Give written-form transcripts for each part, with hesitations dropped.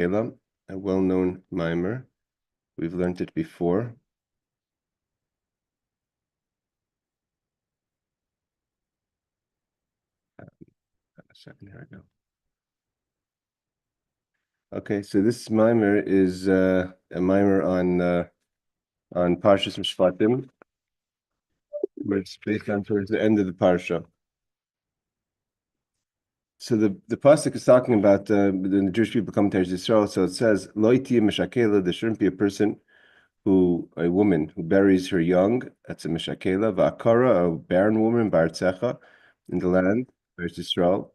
Elam, a well-known mimer. We've learned it before. A second, here I go. Okay, so this mimer is a mimer on Parshas Shvatim, where it's based on towards the end of the parsha. So the pasuk is talking about the Jewish people coming to Israel. So it says, "Lo tiyeh mishakela." There shouldn't be a woman who buries her young. That's a mishakela. Va'akara, a barren woman, bartzecha, in the land, where's Israel.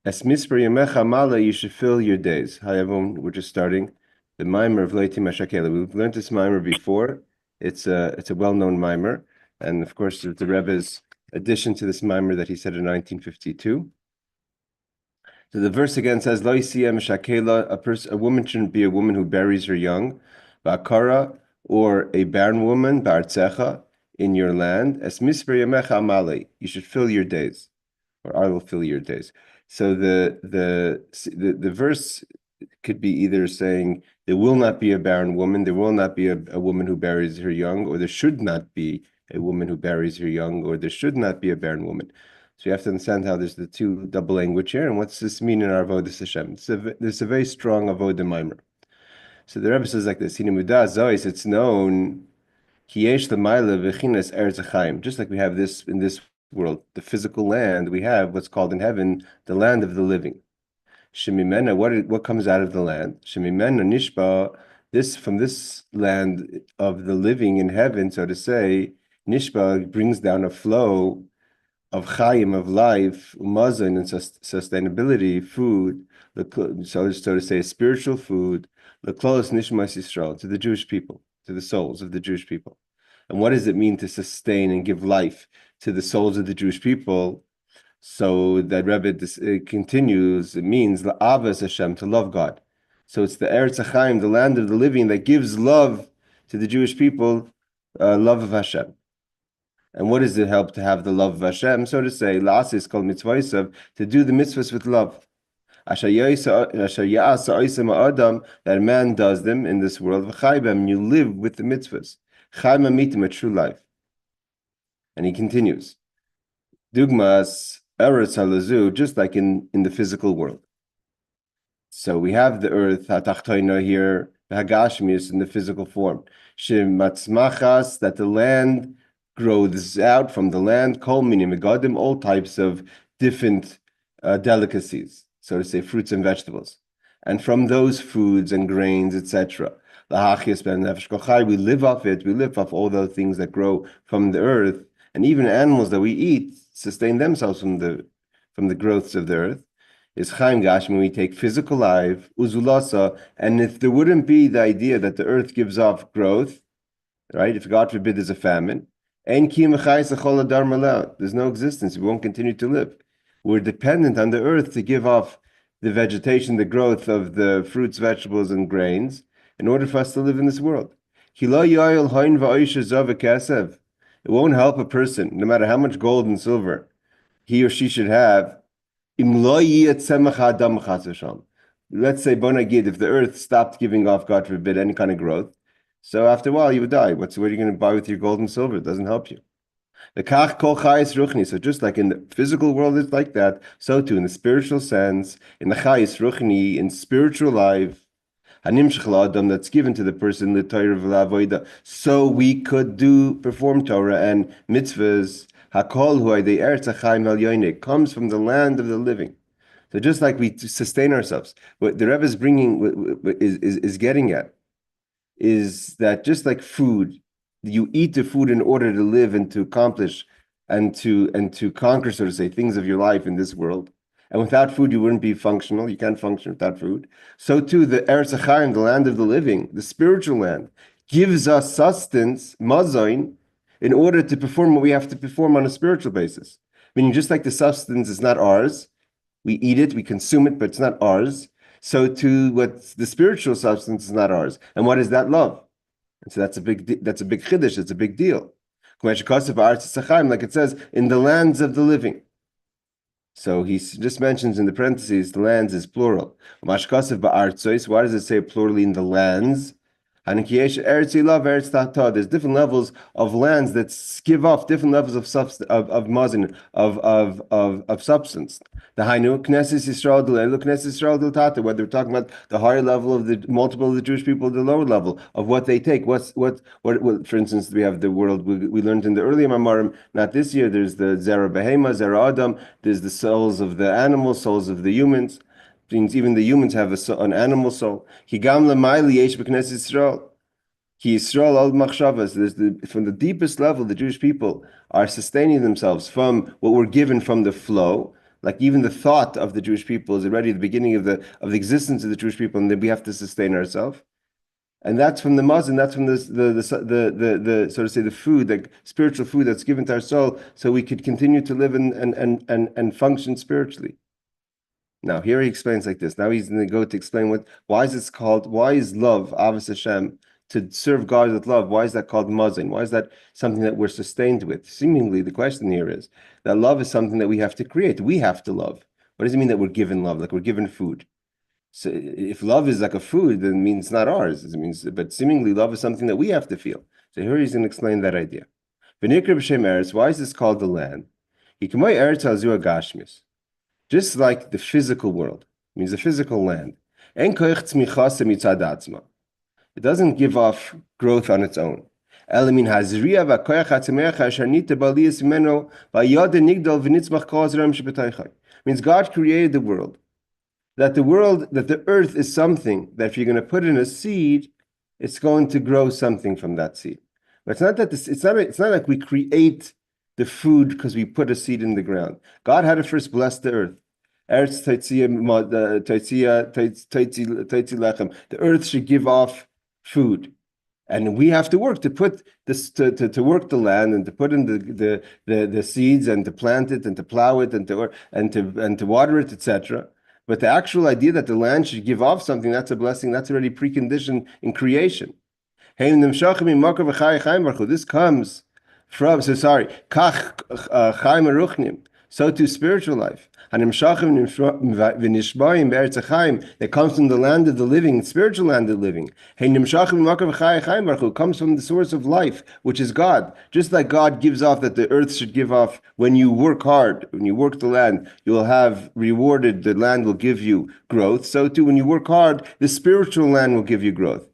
Es misper yemecha mala, you should fill your days. Hi everyone, we're just starting the mimer of Lo tiyeh mishakela. We've learned this mimer before. It's a well-known mimer, and of course the Rebbe's addition to this mimer that he said in 1952. So the verse again says, "Lo yisiyeh mishakela." A woman shouldn't be a woman who buries her young, ba'akara, or a barren woman, ba'artzecha, in your land. Es misper yamecha amale. You should fill your days, or I will fill your days. So the verse could be either saying there will not be a barren woman, there will not be a woman who buries her young, or there should not be a woman who buries her young, or there should not be a barren woman. So you have to understand how there's the two double language here, and what's this mean in our Avodah Hashem? There's a very strong Avodah mimer. So the Rebbe says like this: it's known, just like we have this in this world, the physical land, we have what's called in heaven the land of the living. Shemimena, what comes out of the land? Shemimena nishba, this from this land of the living in heaven, so to say, nishba brings down a flow of chayim, of life, umazon, and sustainability, food, so to say, spiritual food, l'klos nishmas Yisrael, to the Jewish people, to the souls of the Jewish people. And what does it mean to sustain and give life to the souls of the Jewish people? So that Rebbe continues, it means la'avas Hashem, to love God. So it's the Eretz HaChaim, the land of the living, that gives love to the Jewish people, love of Hashem. And what does it help to have the love of Hashem? So to say, la'as is called mitzvahs, to do the mitzvahs with love. That a man does them in this world. You live with the mitzvahs. A true life. And he continues. Dugmas eretz halazu, just like in the physical world. So we have the earth, hatachtoina here, hagashmius in the physical form. Shematzmachas, that the land grows out from the land, kol minim megadim, all types of different delicacies, so to say, fruits and vegetables. And from those foods and grains, etc., we live off it, we live off all those things that grow from the earth, and even animals that we eat sustain themselves from the growths of the earth. Is chaim gashmi, we take physical life, uzulasa, and if there wouldn't be the idea that the earth gives off growth, right? If God forbid there's a famine, there's no existence. We won't continue to live. We're dependent on the earth to give off the vegetation, the growth of the fruits, vegetables, and grains in order for us to live in this world. It won't help a person, no matter how much gold and silver he or she should have. Let's say, Bonagid, if the earth stopped giving off, God forbid, any kind of growth, so after a while you would die. What are you going to buy with your gold and silver? It doesn't help you. So just like in the physical world it's like that, so too in the spiritual sense, in the chayis ruchni, in spiritual life, that's given to the person, the Torah of Avodah, so we could perform Torah and mitzvahs. Hakol hu the Eretz HaChaim al Yonik comes from the land of the living. So just like we sustain ourselves, what the Rebbe is bringing is getting at is that just like food, you eat the food in order to live and to accomplish and to conquer, so to say, things of your life in this world. And without food, you wouldn't be functional. You can't function without food. So too, the Eretz HaChaim, the land of the living, the spiritual land, gives us sustenance, mazain, in order to perform what we have to perform on a spiritual basis. Meaning, just like the substance is not ours, we eat it, we consume it, but it's not ours. So too, what's the spiritual substance is not ours. And what is that? Love. And so that's a big chiddush, it's a big deal. Like it says, in the lands of the living. So he just mentions in the parentheses the lands is plural. Mashkasev ba'artzois. Why does it say plurally in the lands? There's different levels of lands that give off different levels of substance, of mazin, of substance. The Hainu Knesset Yisrael Delelu Knesset Yisrael Del Tata, whether we're talking about the higher level of the multiple of the Jewish people, the lower level of what they take. What for instance, we have the world we learned in the earlier Mammarim, not this year. There's the Zera Behema, Zera Adam. There's the souls of the animals, souls of the humans. Means even the humans have an animal soul. Higam lemaili yesh b'knesset Yisrael. Ki Yisrael al machshavas. From the deepest level, the Jewish people are sustaining themselves from what we're given from the flow. Like even the thought of the Jewish people is already the beginning of the existence of the Jewish people, and then we have to sustain ourselves. And that's from the mazon. That's from the so to say the food, the spiritual food that's given to our soul, so we could continue to live and function spiritually. Now, here he explains like this. Now he's going to go to explain why is love, Avos Hashem, to serve God with love, why is that called mazon? Why is that something that we're sustained with? Seemingly, the question here is that love is something that we have to create. We have to love. What does it mean that we're given love? Like we're given food. So if love is like a food, then it means it's not ours. It means, but seemingly love is something that we have to feel. So here he's going to explain that idea. Why is this called the land? Just like the physical world, means the physical land. It doesn't give off growth on its own. Means God created the world. That the earth is something that if you're going to put in a seed, it's going to grow something from that seed. But it's not that it's not like we create the food because we put a seed in the ground. God had to first bless the earth. The earth should give off food, and we have to work to put this to work the land and to put in the seeds and to plant it and to plow it and to water it, etc. But the actual idea that the land should give off something, that's a blessing. That's already preconditioned in creation. This comes from so to spiritual life. That comes from the land of the living, spiritual land of the living. It comes from the source of life, which is God. Just like God gives off, that the earth should give off when you work hard, when you work the land, you'll have rewarded, the land will give you growth. So too, when you work hard, the spiritual land will give you growth.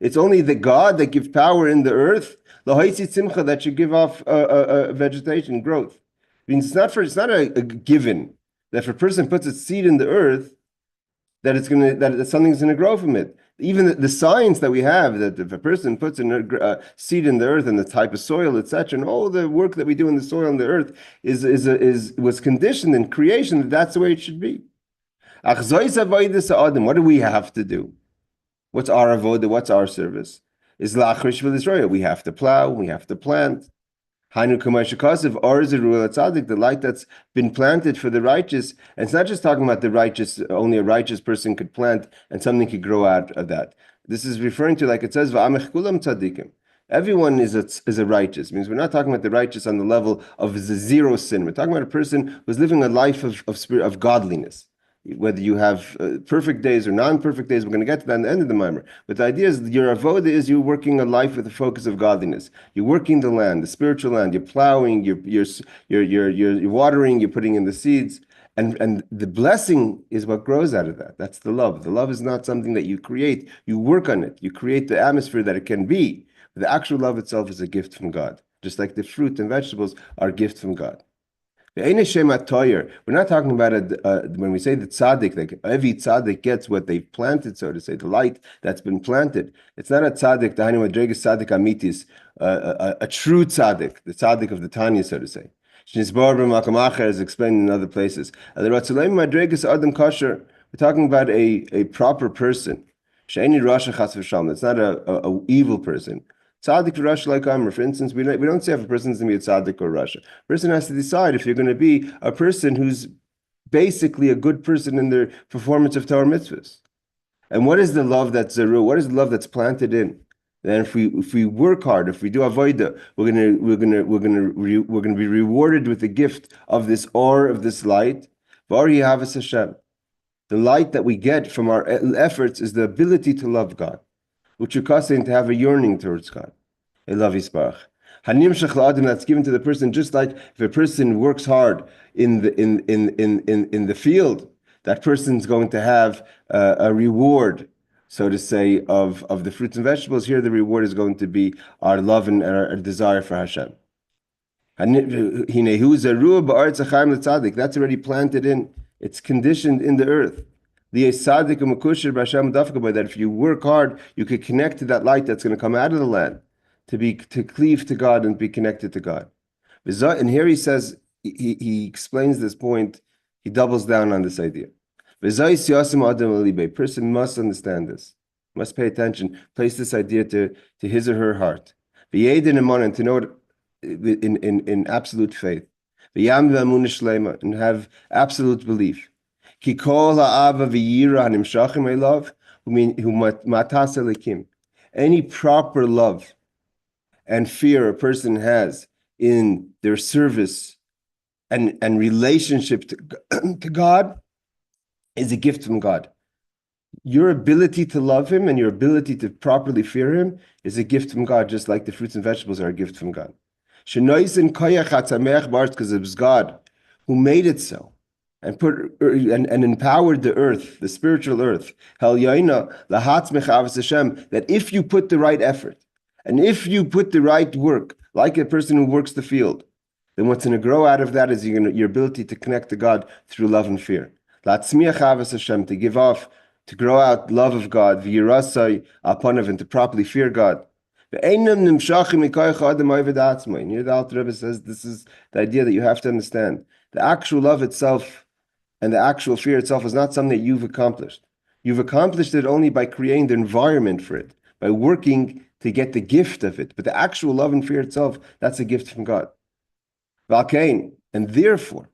It's only the God that gives power in the earth, that should give off vegetation growth. It means it's not a given that if a person puts a seed in the earth, that something's gonna grow from it. Even the science that we have, that if a person puts a seed in the earth and the type of soil, etc., and all the work that we do in the soil and the earth was conditioned in creation, that's the way it should be. What do we have to do? What's our avodah? What's our service? Is lachrish v'lisroya. We have to plow. We have to plant. Hainu kamashikasev or is the light that's been planted for the righteous. And it's not just talking about the righteous. Only a righteous person could plant, and something could grow out of that. This is referring to, like it says, va'amech kulam tzadikim. Everyone is a righteous. It means we're not talking about the righteous on the level of the zero sin. We're talking about a person who's living a life of godliness. Whether you have perfect days or non-perfect days, we're going to get to that at the end of the Mammar. But the idea is your avodah is you're working a life with the focus of godliness. You're working the land, the spiritual land. You're plowing. You're watering. You're putting in the seeds, and the blessing is what grows out of that. That's the love. The love is not something that you create. You work on it. You create the atmosphere that it can be. But the actual love itself is a gift from God, just like the fruit and vegetables are a gift from God. We're not talking about it when we say the tzaddik, like every tzaddik gets what they've planted, so to say, the light that's been planted. It's not a tzaddik, the Hainu Madregas tzaddik amitis, a true tzaddik, the tzaddik of the Tanya, so to say. Is explained in other places. We're talking about a proper person. It's not a evil person. Tzaddik Rosh like Amr, for instance, we don't say if a person is going to be a tzaddik or Rosh. A person has to decide if you're going to be a person who's basically a good person in their performance of Torah mitzvahs. And what is the love that's zeru? What is the love that's planted in? Then if we work hard, if we do avodah, we're gonna be rewarded with the gift of this or of this light. Hashem. The light that we get from our efforts is the ability to love God, which you to have a yearning towards God. I love Yisbarach. That's given to the person, just like if a person works hard in the field, that person's going to have a reward, so to say, of the fruits and vegetables. Here, the reward is going to be our love and our desire for Hashem. That's already planted in. It's conditioned in the earth. That if you work hard, you could connect to that light that's going to come out of the land, to cleave to God and be connected to God. And here he says, he explains this point, he doubles down on this idea. A person must understand this, must pay attention, place this idea to his or her heart. And to know it in absolute faith. And have absolute belief. Any proper love and fear a person has in their service and relationship to God is a gift from God. Your ability to love Him and your ability to properly fear Him is a gift from God, just like the fruits and vegetables are a gift from God. Because it was God who made it so, and empowered the earth, the spiritual earth. That if you put the right effort and if you put the right work, like a person who works the field, then what's going to grow out of that is your ability to connect to God through love and fear. To give off, to grow out love of God, and to properly fear God. And here the Alter Rebbe says this is the idea that you have to understand. The actual love itself and the actual fear itself is not something that you've accomplished. You've accomplished it only by creating the environment for it, by working to get the gift of it. But the actual love and fear itself, that's a gift from God. And therefore,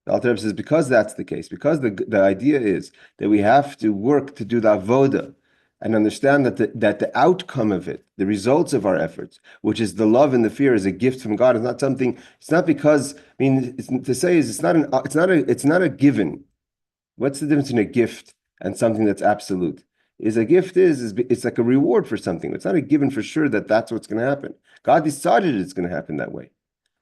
the Alter Rebbe says, because that's the case, because the idea is that we have to work to do the Avodah and understand that the outcome of it, the results of our efforts, which is the love and the fear, is a gift from God. It's not something. It's not because. It's not a given. What's the difference in a gift and something that's absolute? A gift it's like a reward for something. It's not a given for sure that that's what's going to happen. God decided it's going to happen that way.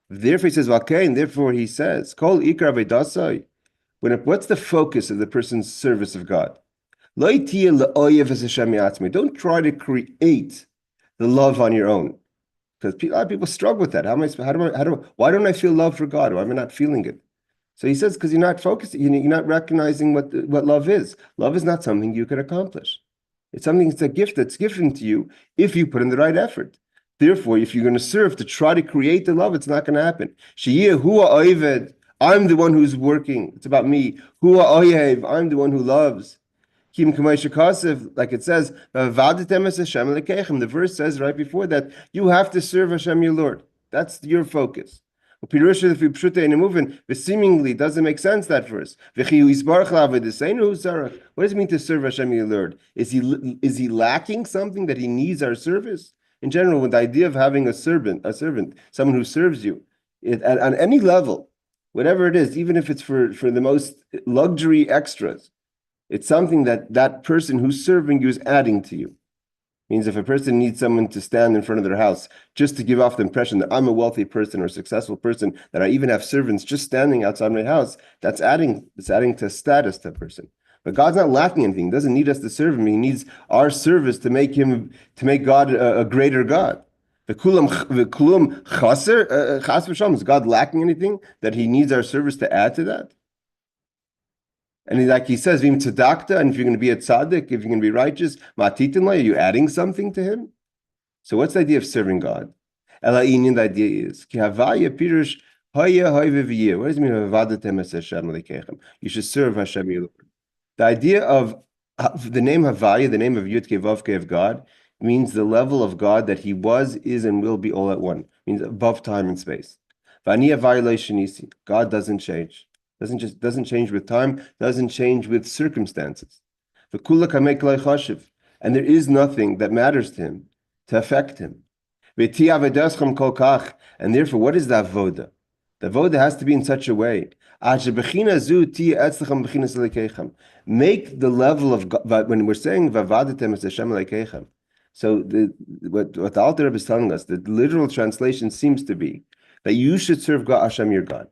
Therefore, he says, and therefore he says, Kol ikar v'dasai. What's the focus of the person's service of God? Don't try to create the love on your own, because a lot of people struggle with that. Why don't I feel love for God? Why am I not feeling it? So he says, because you're not focused, you're not recognizing what love is. Love is not something you can accomplish. It's a gift that's given to you if you put in the right effort. Therefore, if you're going to serve to try to create the love, it's not going to happen. I'm the one who's working. It's about me. I'm the one who loves. Like it says, the verse says right before that, you have to serve Hashem your Lord. That's your focus. Seemingly doesn't make sense, that verse. What does it mean to serve Hashem your Lord? Is he lacking something that he needs our service? In general, with the idea of having a servant, someone who serves you, on any level, whatever it is, even if it's for the most luxury extras, it's something that person who's serving you is adding to you. Means if a person needs someone to stand in front of their house just to give off the impression that I'm a wealthy person or a successful person, that I even have servants just standing outside my house, it's adding to status to a person. But God's not lacking anything. He doesn't need us to serve Him. He needs our service to make God a greater God. Is God lacking anything that He needs our service to add to that? And like he says, Vim tzedakta, and if you're going to be a tzaddik, if you're going to be righteous, ma'atitin la, are you adding something to Him? So what's the idea of serving God? The idea is, ki havaya pirush haya hayve. What does it mean? Avadatem es Hashem lekechem. You should serve Hashem your Lord. The idea of the name Havaya, the name of Yud Kei Vav Kei of God, means the level of God that He was, is, and will be all at one. Means above time and space. V'ani havaya lo shenisi. God doesn't change. Doesn't change with time, doesn't change with circumstances. And there is nothing that matters to Him to affect him. And therefore, what is the avodah? The avodah has to be in such a way. Make the level of God, when we're saying vavadatem es Hashem Elokeichem. So what the Alter Rebbe is telling us, the literal translation seems to be that you should serve God, Hashem, your God.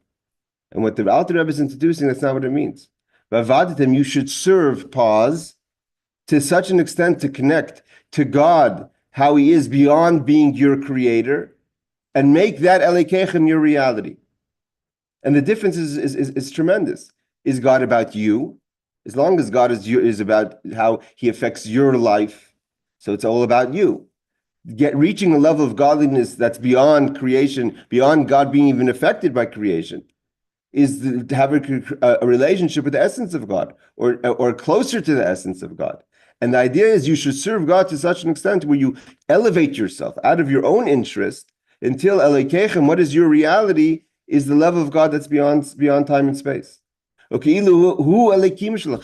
And what the Alter Rebbe is introducing, that's not what it means. Vavadatem, you should serve, pause, to such an extent to connect to God, how He is beyond being your creator, and make that Elokeichem your reality. And the difference is tremendous. Is God about you? As long as God is about how He affects your life, so it's all about you. Reaching a level of godliness that's beyond creation, beyond God being even affected by creation, is to have a relationship with the essence of God, or closer to the essence of God. And the idea is you should serve God to such an extent where you elevate yourself out of your own interest until Elokeichem, what is your reality, is the level of God that's beyond time and space. Okay, the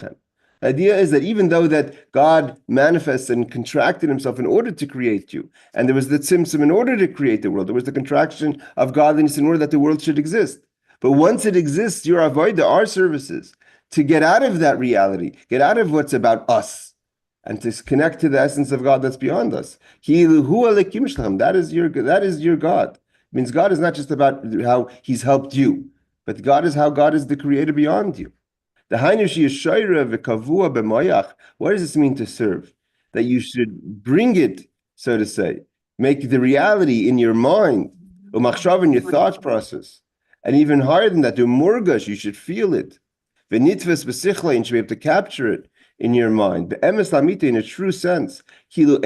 idea is that even though that God manifests and contracted Himself in order to create you, and there was the tzimtzum in order to create the world, there was the contraction of godliness in order that the world should exist. But once it exists, your avodah, our services, to get out of that reality, get out of what's about us, and to connect to the essence of God that's beyond us. That is your God. It means God is not just about how He's helped you, but God is how God is the creator beyond you. What does this mean to serve? That you should bring it, so to say, make the reality in your mind, in your thought process. And even higher than that, the murgash, you should feel it. And you should be able to capture it in your mind. In a true sense. That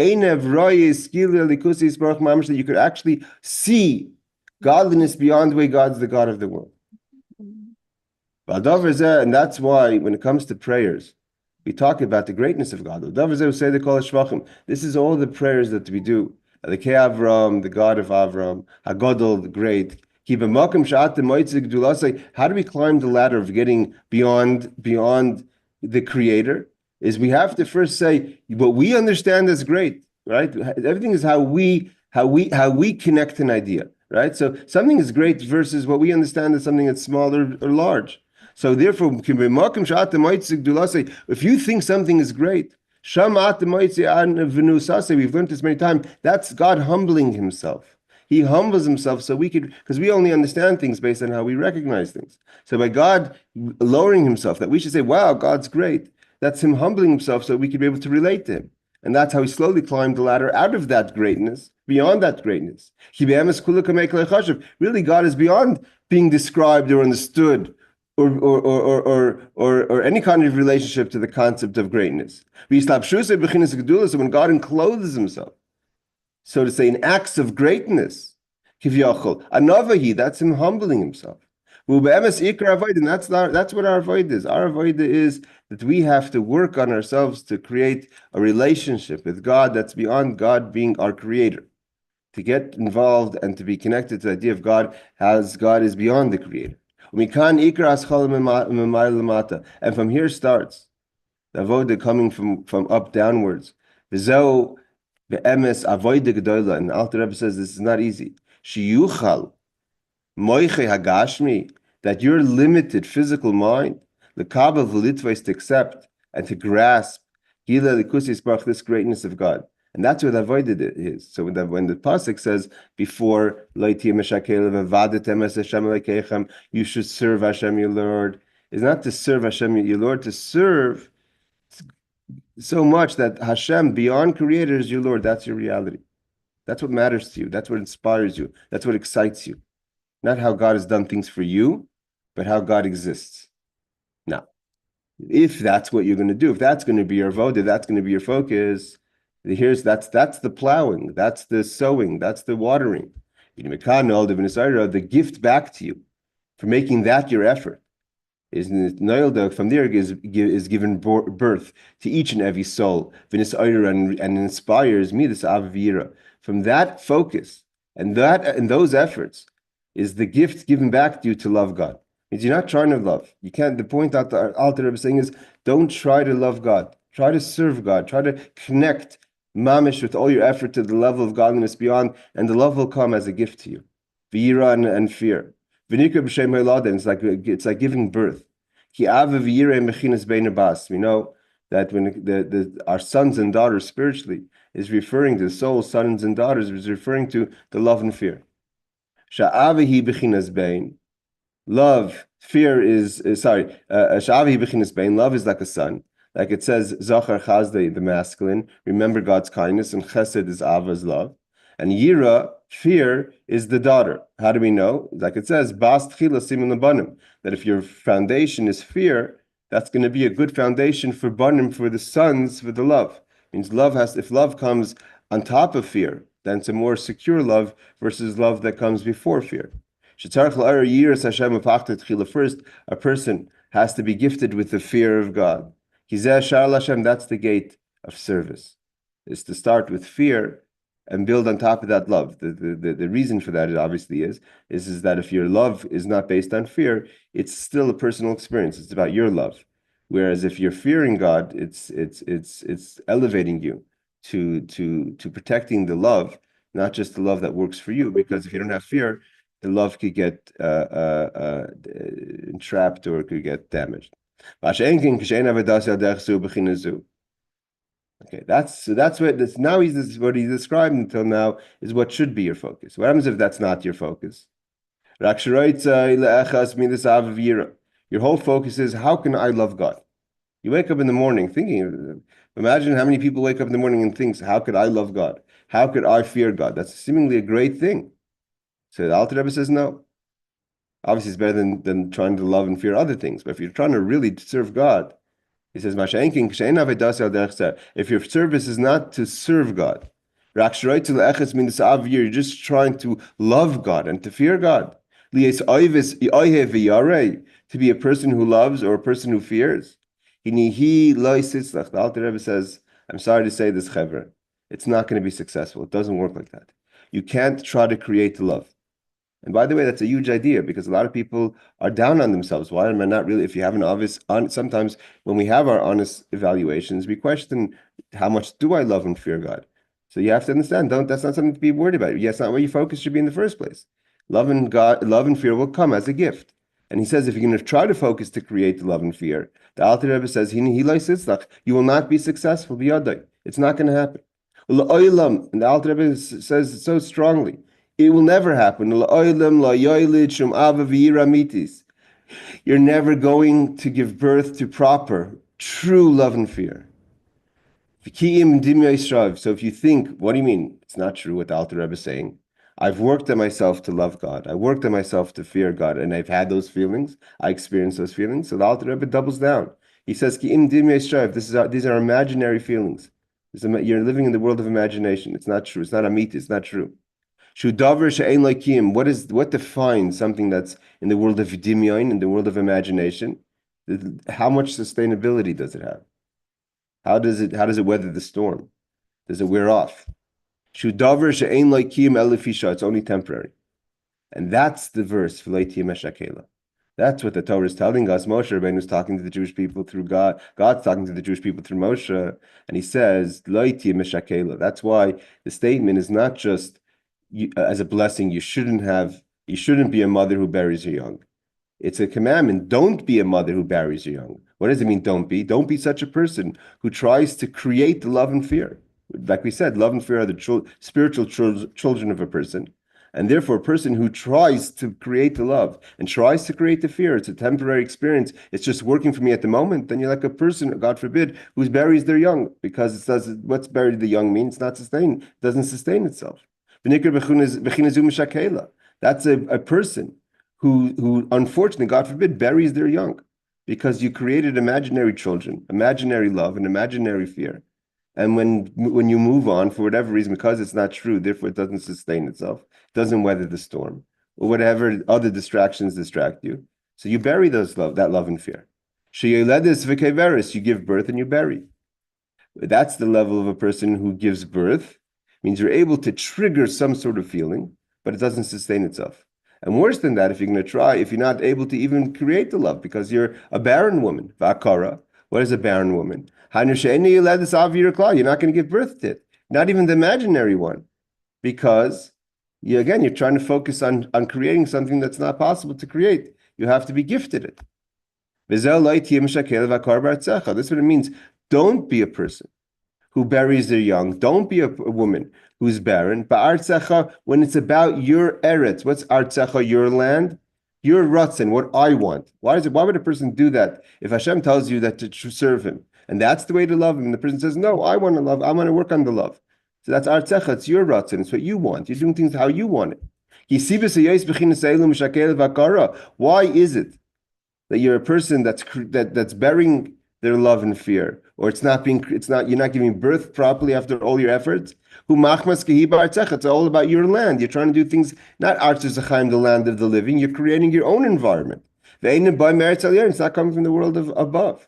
you could actually see godliness beyond the way God's the God of the world. And that's why when it comes to prayers, we talk about the greatness of God. This is all the prayers that we do. The Avram, the God of Avram, Hagodol, the great. How do we climb the ladder of getting beyond the Creator? Is we have to first say what we understand as great, right? Everything is how we connect an idea, right? So something is great versus what we understand as something that's small or large. So therefore, if you think something is great, we've learned this many times, that's God humbling Himself. He humbles Himself so we could, because we only understand things based on how we recognize things. So by God lowering Himself, that we should say, wow, God's great. That's Him humbling Himself so we could be able to relate to Him. And that's how He slowly climbed the ladder out of that greatness, beyond that greatness. Really, God is beyond being described or understood or any kind of relationship to the concept of greatness. So when God encloses Himself, so to say, in acts of greatness, that's Him humbling Himself. And that's what our avodah is. Our avodah is that we have to work on ourselves to create a relationship with God that's beyond God being our creator. To get involved and to be connected to the idea of God as God is beyond the creator. And from here starts the avodah coming from up downwards. And the Alter Rebbe says this is not easy. That your limited physical mind, the Kabbal v'litvos, to accept and to grasp this greatness of God. And that's what avodah is. So when the pasuk says before you should serve Hashem your Lord, is not to serve Hashem your Lord, to serve so much that Hashem beyond creator is your Lord. That's your reality. That's what matters to you. That's what inspires you. That's what excites you. Not how God has done things for you, but how God exists. Now, if that's what you're going to do, if that's going to be your avodah, that's going to be your focus. That's the plowing, that's the sowing, that's the watering. The gift back to you for making that your effort is from there is given birth to each and every soul, and inspires me this avira. From that focus and those efforts is the gift given back to you to love God. Means you're not trying to love. You can't. The point that the Alter Rebbe is saying is, don't try to love God. Try to serve God. Try to connect mamish with all your effort to the level of godliness beyond, and the love will come as a gift to you. V'yira and fear. V'nikra b'shem ha'eladen, it's like giving birth. Ki ava v'yira mechinas bein bas. We know that when our sons and daughters spiritually is referring to the soul, sons and daughters, is referring to the love and fear. Sha'ava hi bechinas bein. Love, fear is sorry. Sha'ava hi bechinas bein. Love is like a son. Like it says, Zachar Chazdei, the masculine, remember God's kindness, and Chesed is Ava's love. And Yira, fear, is the daughter. How do we know? Like it says, Bas Tchila Simin Labanim, that if your foundation is fear, that's going to be a good foundation for Banim, for the sons, for the love. It means if love comes on top of fear, then it's a more secure love versus love that comes before fear. First, a person has to be gifted with the fear of God. That's the gate of service, is to start with fear and build on top of that love. The reason for that obviously is that if your love is not based on fear, it's still a personal experience. It's about your love. Whereas if you're fearing God, it's elevating you to protecting the love, not just the love that works for you. Because if you don't have fear, the love could get entrapped or it could get damaged. Okay, that's what this now he's what he described until now is what should be your focus. What happens if that's not your focus? Your whole focus is, how can I love God? You wake up in the morning thinking, imagine how many people wake up in the morning and thinks, how could I love God? How could I fear God? That's seemingly a great thing. So the Alter Rebbe says no. Obviously, it's better than trying to love and fear other things. But if you're trying to really serve God, he says, if your service is not to serve God, you're just trying to love God and to fear God. To be a person who loves or a person who fears. The Alter Rebbe says, I'm sorry to say this, Chevra, it's not going to be successful. It doesn't work like that. You can't try to create love. And by the way, that's a huge idea, because a lot of people are down on themselves. Why am I not really? If you have an obvious, sometimes when we have our honest evaluations, we question, how much do I love and fear God? So you have to understand, that's not something to be worried about. That's not where your focus should be in the first place. Love and fear will come as a gift. And he says, if you're going to try to focus to create the love and fear, the Alter Rebbe says, you will not be successful. It's not going to happen. And the Alter Rebbe says it so strongly. It will never happen. You're never going to give birth to proper, true love and fear. So if you think, what do you mean? It's not true what the Alter Rebbe is saying. I've worked on myself to love God. I worked on myself to fear God, and I've had those feelings. I experienced those feelings. So the Alter Rebbe doubles down. He says, these are imaginary feelings. You're living in the world of imagination. It's not true. It's not amit. It's not true. What defines something that's in the world of dimion, in the world of imagination? How much sustainability does it have? How does it weather the storm? Does it wear off? It's only temporary. And that's the verse. That's what the Torah is telling us. Moshe Rabbeinu is talking to the Jewish people through God. God's talking to the Jewish people through Moshe, and he says, that's why the statement is not just as a blessing. You shouldn't be a mother who buries her young. It's a commandment. Don't be a mother who buries her young. What does it mean, don't be? Don't be such a person who tries to create the love and fear. Like we said, love and fear are the spiritual children of a person. And therefore, a person who tries to create the love and tries to create the fear, it's a temporary experience. It's just working for me at the moment. Then you're like a person, God forbid, who buries their young, because it says what's buried the young means it's not sustained, it doesn't sustain itself. That's a person who unfortunately, God forbid, buries their young, because you created imaginary children, imaginary love, and imaginary fear. And when you move on, for whatever reason, because it's not true, therefore it doesn't sustain itself, doesn't weather the storm, or whatever other distractions distract you. So you bury that love and fear. You give birth and you bury. That's the level of a person who gives birth. Means you're able to trigger some sort of feeling, but it doesn't sustain itself. And worse than that, if you're going to try, if you're not able to even create the love, because you're a barren woman, vakara. What is a barren woman? You're not going to give birth to it. not even the imaginary one, because you're trying to focus on creating something that's not possible to create. You have to be gifted it. This is what it means. Don't be a person who buries their young. Don't be a woman who's barren. Ba'artzecha, when it's about your eretz, what's artzecha, your land? Your ratzin, what I want. Why would a person do that if Hashem tells you that to serve him? And that's the way to love him. And the person says, no, I want to love, I want to work on the love. So that's artzecha, it's your ratzin, it's what you want. You're doing things how you want it. Why is it that you're a person that's burying their love and fear, or you're not giving birth properly after all your efforts? It's all about your land. You're trying to do things, not Artzach the land of the living. You're creating your own environment. It's not coming from the world of above.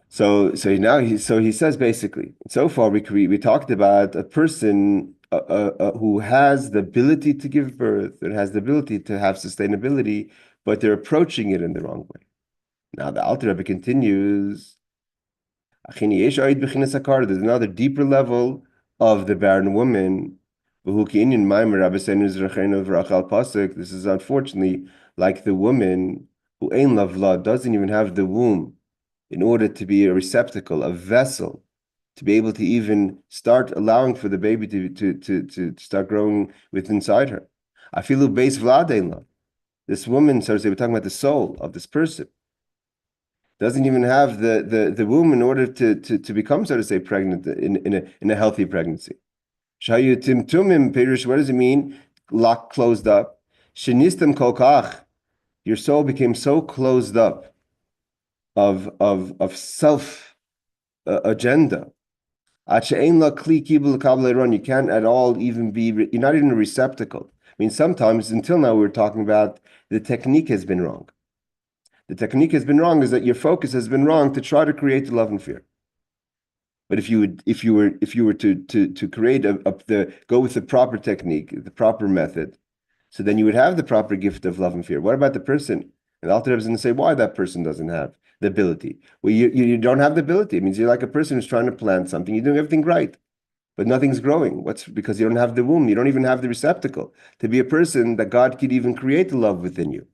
So he says basically. So far we talked about a person who has the ability to give birth and has the ability to have sustainability, but they're approaching it in the wrong way. Now the Alter Rebbe continues. There's another deeper level of the barren woman. This is unfortunately like the woman who ein lavla, doesn't even have the womb in order to be a receptacle, a vessel, to be able to even start allowing for the baby to start growing within inside her. I feel base vlad. This woman, so to say, we're talking about the soul of this person, doesn't even have the womb in order to become, so to say, pregnant in a healthy pregnancy. Shayu timtumim perish. What does it mean? Lock, closed up. Shenistam kolkach. Your soul became so closed up of self agenda. You can't at all even be. You're not even a receptacle. I mean, sometimes until now we're talking about the technique has been wrong. The technique has been wrong is that your focus has been wrong to try to create the love and fear. But if you were to create go with the proper technique, the proper method, so then you would have the proper gift of love and fear. What about the person? And the Alter Rebbe is going to say why that person doesn't have the ability. Well, you don't have the ability. It means you're like a person who's trying to plant something. You're doing everything right, but nothing's growing. Because you don't have the womb. You don't even have the receptacle to be a person that God could even create the love within you.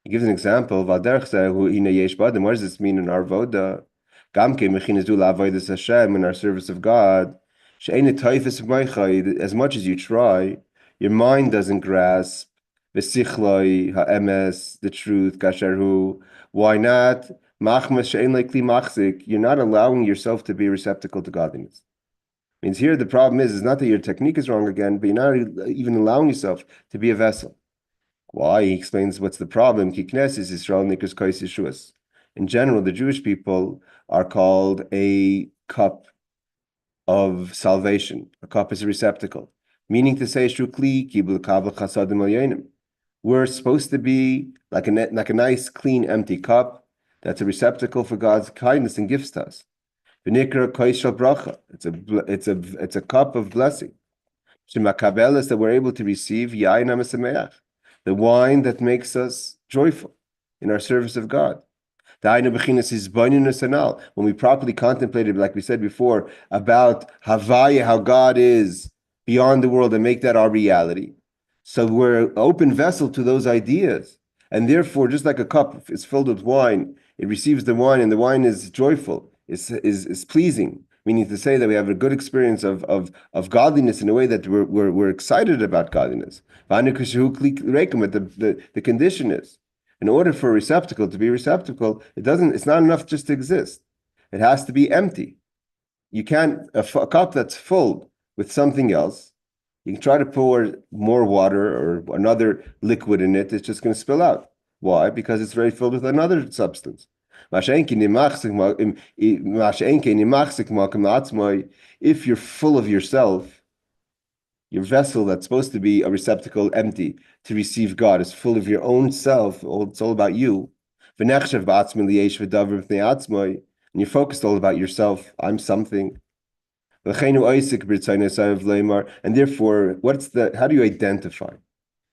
He gives an example. What does this mean in our Avodah? In our service of God, as much as you try, your mind doesn't grasp the truth. Why not? You're not allowing yourself to be a receptacle to godliness. Means here the problem is not that your technique is wrong again, but you're not even allowing yourself to be a vessel. Why? He explains what's the problem. In general, the Jewish people are called a cup of salvation. A cup is a receptacle. Meaning to say, we're supposed to be like a nice, clean, empty cup that's a receptacle for God's kindness and gifts to us. It's a cup of blessing. That we're able to receive the wine that makes us joyful in our service of God. When we properly contemplated, like we said before, about Havaya, how God is beyond the world, and make that our reality. So we're an open vessel to those ideas. And therefore, just like a cup is filled with wine, it receives the wine, and the wine is joyful, is pleasing. Meaning to say that we have a good experience of godliness in a way that we're excited about godliness. But the condition is, in order for a receptacle to be a receptacle, it's not enough just to exist. It has to be empty. You can't, a cup that's full with something else, you can try to pour more water or another liquid in it, it's just going to spill out. Why? Because it's very filled with another substance. If you're full of yourself, your vessel that's supposed to be a receptacle empty to receive God is full of your own self, it's all about you. And you're focused all about yourself. I'm something. And therefore, how do you identify?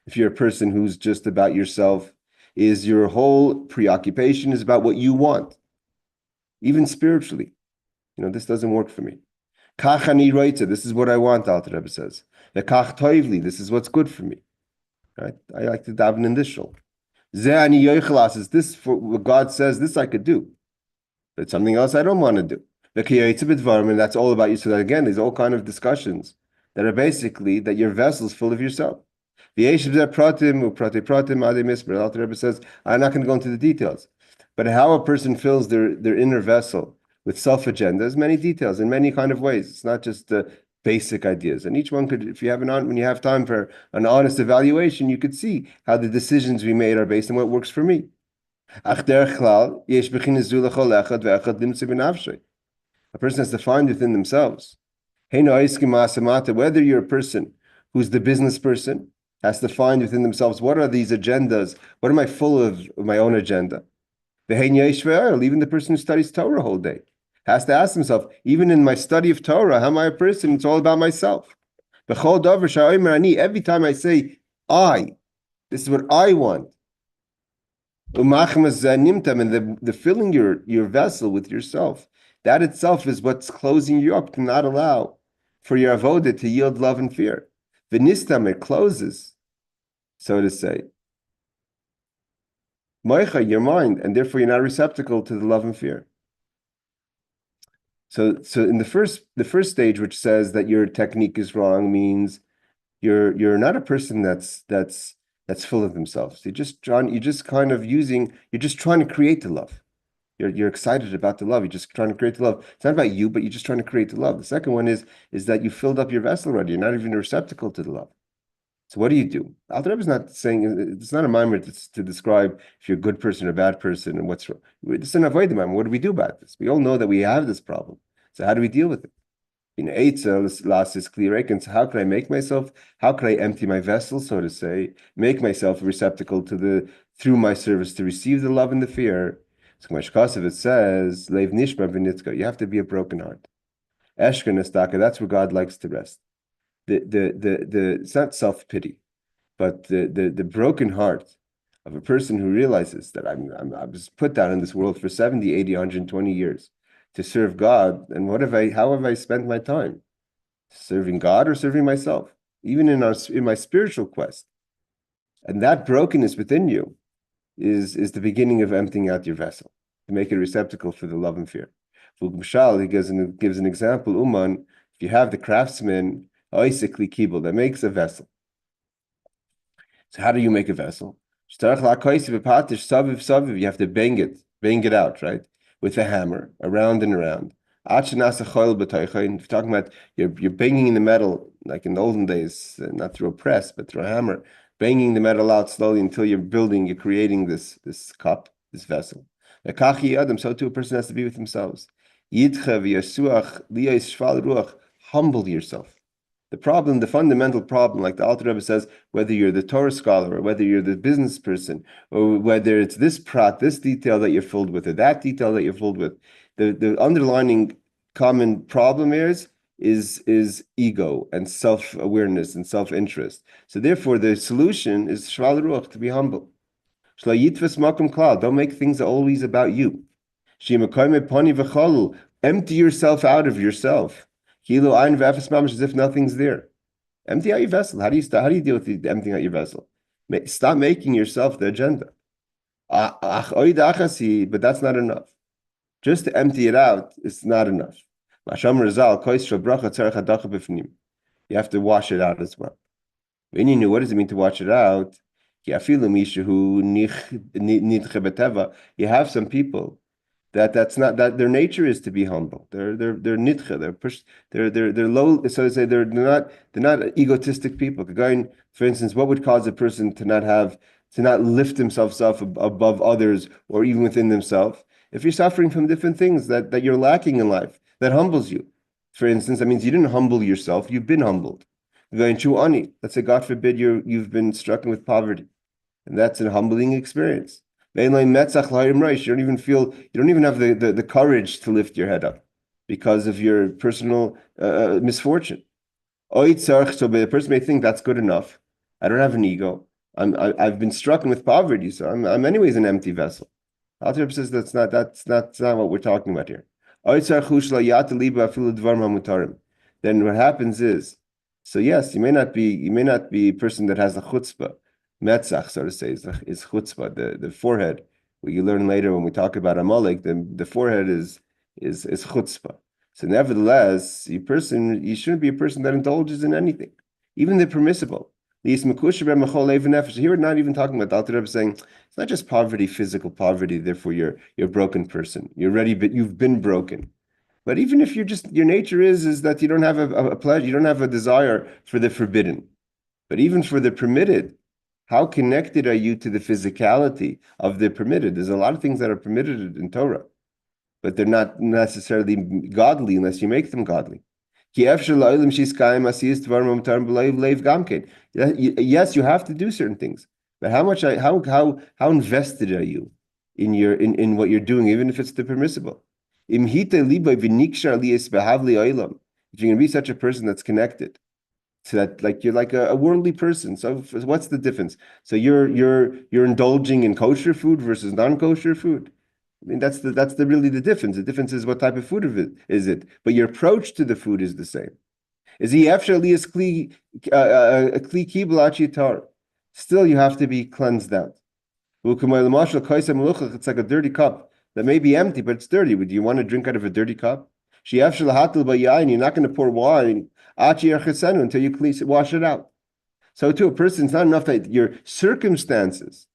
If you're a person who's just about yourself, is your whole preoccupation is about what you want, even spiritually. This doesn't work for me. Kach ani roitze, this is what I want, Alter Rebbe says. The kach toivli, this is what's good for me. Right? I like to daven in this shul. Ze ani yoichelas, is this for what God says, this I could do. But something else I don't want to do. And that's all about you. So that again, there's all kind of discussions that are basically that your vessel is full of yourself. The Alter Rebbe says, I'm not going to go into the details, but how a person fills their inner vessel with self-agenda is many details in many kind of ways. It's not just the basic ideas. And each one could, if you have when you have time for an honest evaluation, you could see how the decisions we made are based on what works for me. A person has to find within themselves. Whether you're a person who's the business person, has to find within themselves, what are these agendas? What am I full of my own agenda? Even the person who studies Torah a whole day has to ask himself, even in my study of Torah, how am I a person? It's all about myself. Every time I say, this is what I want. And the filling your vessel with yourself, that itself is what's closing you up to not allow for your avodah to yield love and fear. V'nistam, it closes, so to say, moicha, your mind, and therefore you're not receptacle to the love and fear. So in the first stage, which says that your technique is wrong, means you're not a person that's full of themselves. You're just trying to create the love. You're excited about the love. You're just trying to create the love. It's not about you, but you're just trying to create the love. The second one is that you filled up your vessel already. You're not even a receptacle to the love. So what do you do? Alter Rebbe is not saying, it's not a Mammar to describe if you're a good person or a bad person and what's wrong. It's an Avodah Mammar. What do we do about this? We all know that we have this problem. So how do we deal with it? Last is clear. So how can I make myself? How can I empty my vessel, so to say, make myself a receptacle through my service to receive the love and the fear? So Mashkasev, it says, Leiv Nishma v'nitzka. You have to be a broken heart. Eshka nestaka. That's where God likes to rest. It's not self-pity, but the broken heart of a person who realizes that I was put down in this world for 70, 80, 120 years to serve God, and how have I spent my time? Serving God or serving myself? Even in my spiritual quest. And that brokenness within you is the beginning of emptying out your vessel, to make it a receptacle for the love and fear. He gives an example, Uman, if you have the craftsman, Oisikli kibble, that makes a vessel. So how do you make a vessel? You have to bang it out, right? With a hammer, around and around. If you're talking about you're banging in the metal, like in the olden days, not through a press, but through a hammer, banging the metal out slowly until you're creating this cup, this vessel. So too a person has to be with themselves. Humble yourself. The fundamental problem, like the Alter Rebbe says, whether you're the Torah scholar or whether you're the business person, or whether it's this detail that you're filled with, or that detail that you're filled with, the underlining common problem is ego and self-awareness and self-interest. So therefore, the solution is shval ruach, to be humble. Don't make things always about you. Empty yourself out of yourself. As if nothing's there. Empty out your vessel. How do you deal with emptying out your vessel? Stop making yourself the agenda. But that's not enough. Just to empty it out is not enough. You have to wash it out as well. What does it mean to wash it out? You have some people that's not that their nature is to be humble. They're nitcha. They're pushed. They're low. So to say, they're not egotistic people. Again, for instance, what would cause a person to not lift himself up above others or even within themselves? If you're suffering from different things that you're lacking in life, that humbles you. For instance, that means you didn't humble yourself. You've been humbled. Let's say, God forbid, you've been struck with poverty, and that's a humbling experience. You don't even have the courage to lift your head up because of your personal misfortune. So the person may think that's good enough. I don't have an ego. I've been struck with poverty, so I'm anyways an empty vessel. Alter Rebbe says that's not what we're talking about here. then what happens is, so yes, you may not be a person that has a chutzpah, metzach, so to say, is chutzpah, the forehead. What you learn later when we talk about Amalek, the forehead is chutzpah. So nevertheless, you shouldn't be a person that indulges in anything, even the permissible. Here we're not even talking about the Alter Rebbe saying it's not just poverty, physical poverty. Therefore, you're a broken person. You've been broken. But even if your nature is that you don't have a pleasure, you don't have a desire for the forbidden. But even for the permitted, how connected are you to the physicality of the permitted? There's a lot of things that are permitted in Torah, but they're not necessarily godly unless you make them godly. Yes, you have to do certain things, but how invested are you in what you're doing, even if it's the permissible? If you're going to be such a person that's connected, so that like you're like a worldly person. So what's the difference? So you're indulging in kosher food versus non-kosher food. I mean, that's really the difference. The difference is what type of food is it, but your approach to the food is the same. Is he actually a kli kibla? Still, you have to be cleansed out. It's like a dirty cup that may be empty, but it's dirty. Would you want to drink out of a dirty cup? You're not going to pour wine until you wash it out. So to a person, it's not enough that your circumstances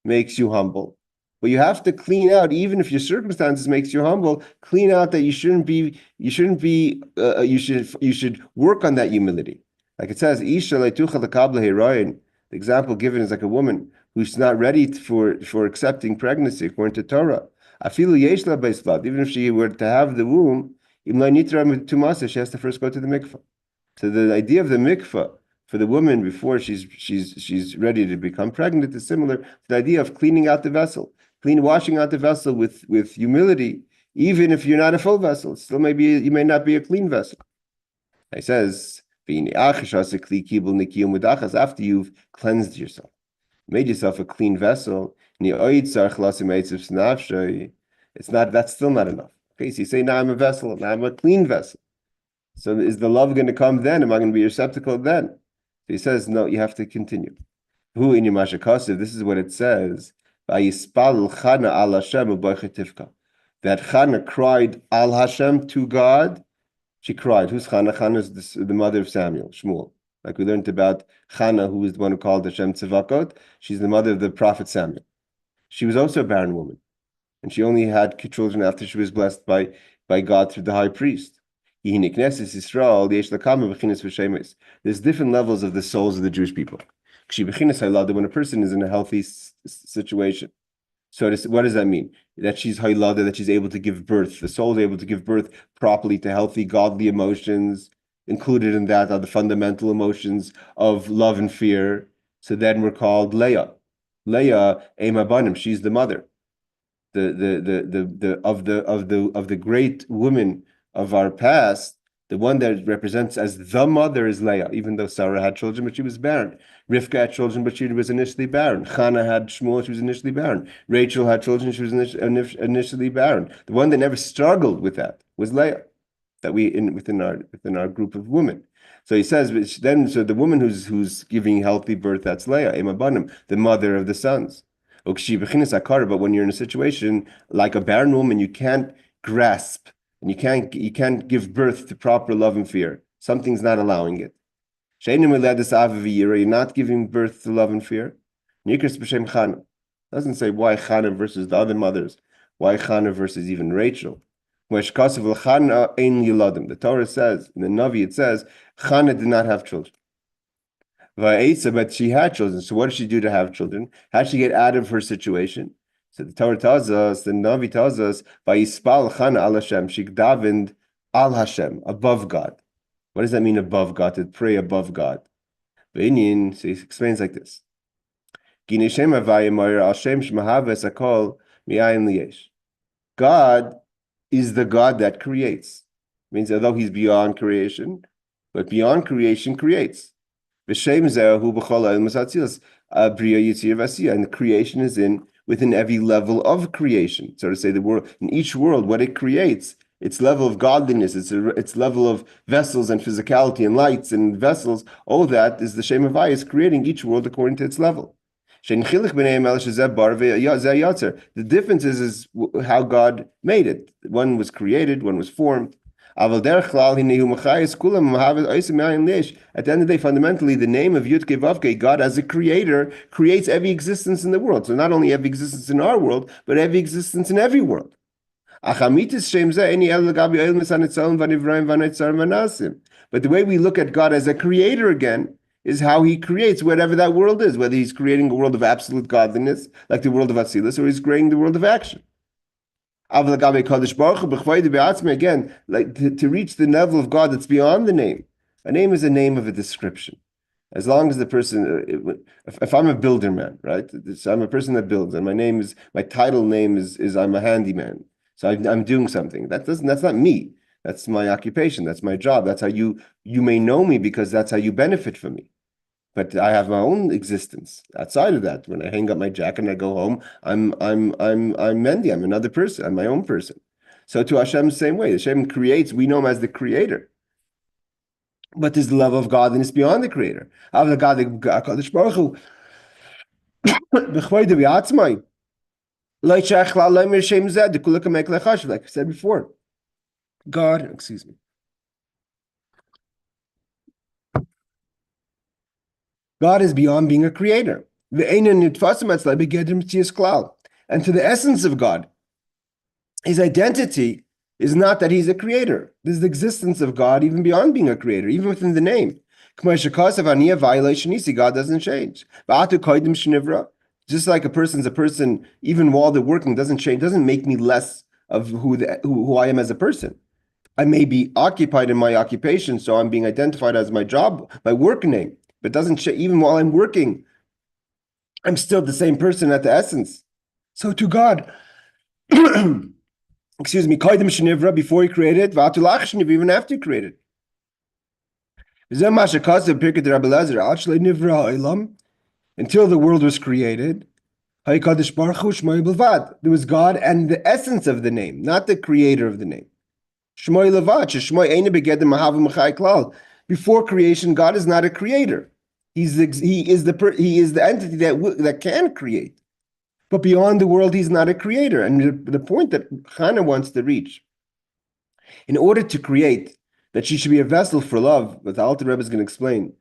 makes you humble, but you have to clean out, even if your circumstances makes you humble, clean out that you should work on that humility. Like it says, the example given is like a woman who's not ready for accepting pregnancy according to Torah. Even if she were to have the womb, she has to first go to the mikvah. So the idea of the mikvah for the woman before she's ready to become pregnant is similar to the idea of cleaning out the vessel, washing out the vessel with humility, even if you're not a full vessel. Still, you may not be a clean vessel. It says, after you've cleansed yourself, made yourself a clean vessel, it's not, that's still not enough. Okay, so you say, now I'm a vessel, now I'm a clean vessel. So is the love going to come then? Am I going to be receptacle then? So he says, no, you have to continue. Who in your Mashakasev, this is what it says. That Chana cried al Hashem to God. She cried. Who's Chana? Chana is the mother of Samuel, Shmuel. Like we learned about Chana, who is the one who called Hashem Tzavakot. She's the mother of the prophet Samuel. She was also a barren woman. And she only had children after she was blessed by God through the high priest. There's different levels of the souls of the Jewish people. When a person is in a healthy situation. So what does that mean? That she's haylada, that she's able to give birth. The soul is able to give birth properly to healthy, godly emotions. Included in that are the fundamental emotions of love and fear. So then we're called Leah. Leah, Ema Banim, she's the mother. Of the great women of our past, the one that represents as the mother is Leah, even though Sarah had children, but she was barren. Rivka had children, but she was initially barren. Chana had Shmuel, she was initially barren. Rachel had children, she was initially barren. The one that never struggled with that was Leah, that within our group of women. So he says, so the woman who's giving healthy birth, that's Leah, Ema Banim, the mother of the sons. But when you're in a situation like a barren woman, you can't grasp and you can't give birth to proper love and fear. Something's not allowing it. You're not giving birth to love and fear. Doesn't say why Chana versus the other mothers, why Chana versus even Rachel. The Torah says, in the Navi it says, Chana did not have children. But she had children. So what did she do to have children? How did she get out of her situation? So the Torah tells us, the Navi tells us, Vayispal Chana al Hashem, she davened al Hashem, above God. What does that mean, above God? To pray above God. So he explains like this. God is the God that creates. It means although he's beyond creation, but beyond creation creates. And the creation is within every level of creation. So to say, the world, in each world, what it creates its level of godliness, its level of vessels and physicality and lights and vessels, all that is the Shem Havayis creating each world according to its level. The difference is how God made it. One was created, one was formed. At the end of the day, fundamentally, the name of Yud Kei Vav Kei, God as a creator, creates every existence in the world. So not only every existence in our world, but every existence in every world. But the way we look at God as a creator again is how he creates whatever that world is, whether he's creating a world of absolute godliness, like the world of Atzilus, or he's creating the world of action. Again, like to reach the level of God that's beyond the name. A name is a name of a description. As long as the person, if I'm a builder man, right? So I'm a person that builds, and my title name is I'm a handyman. So I'm doing something. That's not me. That's my occupation. That's my job. That's how you may know me, because that's how you benefit from me. But I have my own existence outside of that. When I hang up my jacket and I go home, I'm Mendy. I'm another person. I'm my own person. So to Hashem, the same way. Hashem creates. We know him as the creator. But there's the level of godliness beyond the creator. Like I said before, God, excuse me. God is beyond being a creator. And to the essence of God, his identity is not that he's a creator. There's the existence of God even beyond being a creator, even within the name. God doesn't change. Just like a person's a person, even while they're working, doesn't change, doesn't make me less of who I am as a person. I may be occupied in my occupation, so I'm being identified as my job, my work name, but doesn't change. Even while I'm working, I'm still the same person at the essence. So to God, excuse me, Kodim Shnivra, before he created, V'atulach Shniv, even after he created. Until the world was created, there was God and the essence of the name, not the creator of the name. Before creation, God is not a creator. He is the entity that can create. But beyond the world, he's not a creator. And the point that Chana wants to reach, in order to create, that she should be a vessel for love, what the Alter Rebbe is going to explain,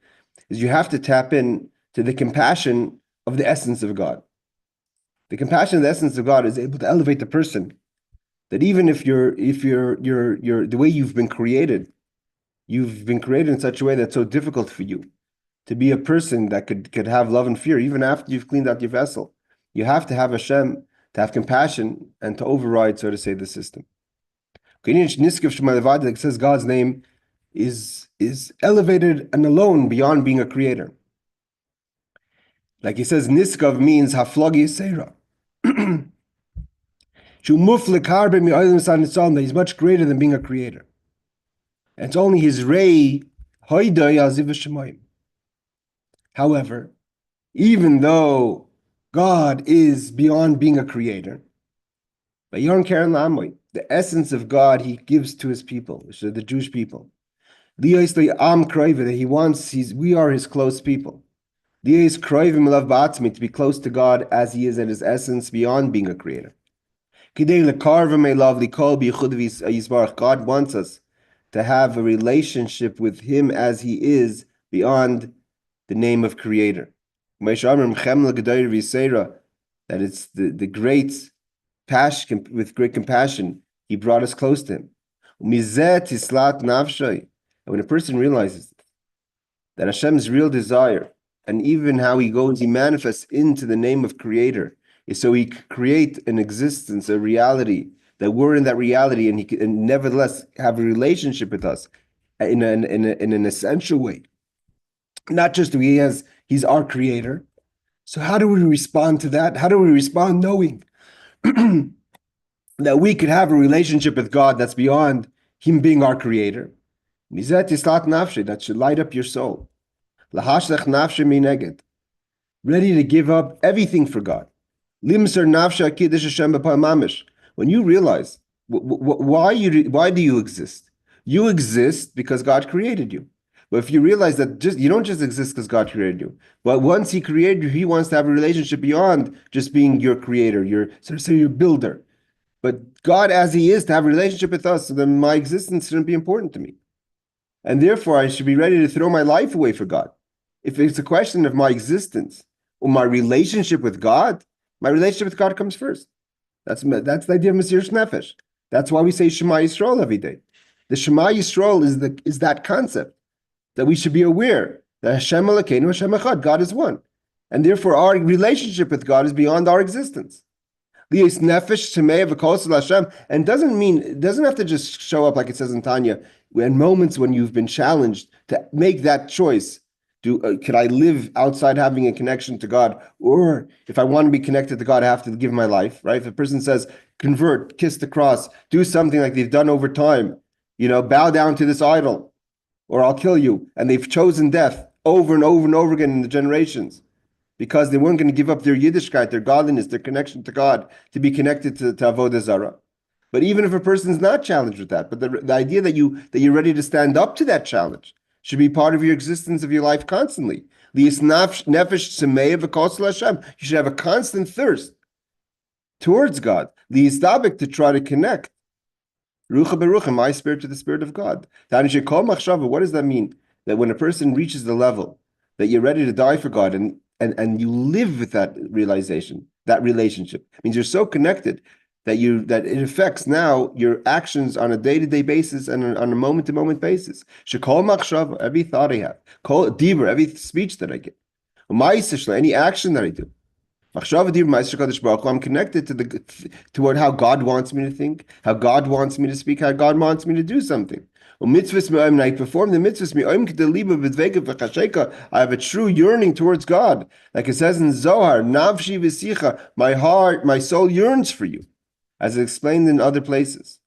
is you have to tap in to the compassion of the essence of God. The compassion of the essence of God is able to elevate the person. That even if you're the way you've been created in such a way that's so difficult for you to be a person that could have love and fear, even after you've cleaned out your vessel. You have to have Hashem, to have compassion, and to override, so to say, the system. It says God's name is elevated and alone beyond being a creator. Like he says, Niskav means Haflogi Seira. That he's much greater than being a creator. And it's only his Rei Hoidai Aziv Shemayim. However, even though God is beyond being a creator, the essence of God he gives to his people, which are the Jewish people. That he wants, we are his close people. To be close to God as he is at his essence beyond being a creator. God wants us to have a relationship with him as he is beyond the name of creator. That it's the great passion, with great compassion, he brought us close to him. And when a person realizes that Hashem's real desire, and even how he manifests into the name of creator, is so he could create an existence, a reality, that we're in that reality, and he can nevertheless have a relationship with us in an essential way. Not just he's our creator. So how do we respond to that? How do we respond knowing that we could have a relationship with God that's beyond him being our creator? That should light up your soul. Ready to give up everything for God. When you realize Why do you exist? You exist because God created you. But if you realize that you don't just exist because God created you, but once He created you, He wants to have a relationship beyond just being your creator, your builder. But God, as He is, to have a relationship with us, so then my existence shouldn't be important to me. And therefore, I should be ready to throw my life away for God. If it's a question of my existence or my relationship with God, my relationship with God comes first. That's the idea of Mesiras Nefesh. That's why we say Shema Yisrael every day. The Shema Yisrael is that concept that we should be aware that Hashem Elokeinu, Hashem Echad, God is one. And therefore, our relationship with God is beyond our existence. Lias nefesh tamei v'kosel Hashem, and it doesn't have to just show up like it says in Tanya, in moments when you've been challenged to make that choice. Could I live outside having a connection to God, or if I want to be connected to God, I have to give my life, right? If a person says convert, kiss the cross, do something like they've done over time, bow down to this idol, or I'll kill you, and they've chosen death over and over and over again in the generations, because they weren't going to give up their Yiddishkeit, their godliness, their connection to God, to be connected to Avodah Zarah. But even if a person's not challenged with that, but the idea that you're ready to stand up to that challenge should be part of your existence of your life constantly. You should have a constant thirst towards God. To try to connect. Rucha berucha, my spirit to the spirit of God. What does that mean? That when a person reaches the level that you're ready to die for God and you live with that realization, that relationship, it means you're so connected that it affects now your actions on a day-to-day basis and on a moment-to-moment basis. Shekol machshava, every thought I have, kol dibur, every speech that I give, any action that I do. I'm connected to how God wants me to think, how God wants me to speak, how God wants me to do something. And I perform the mitzvahs. I have a true yearning towards God, like it says in Zohar. Navshi v'sicha, my heart, my soul yearns for you, as explained in other places.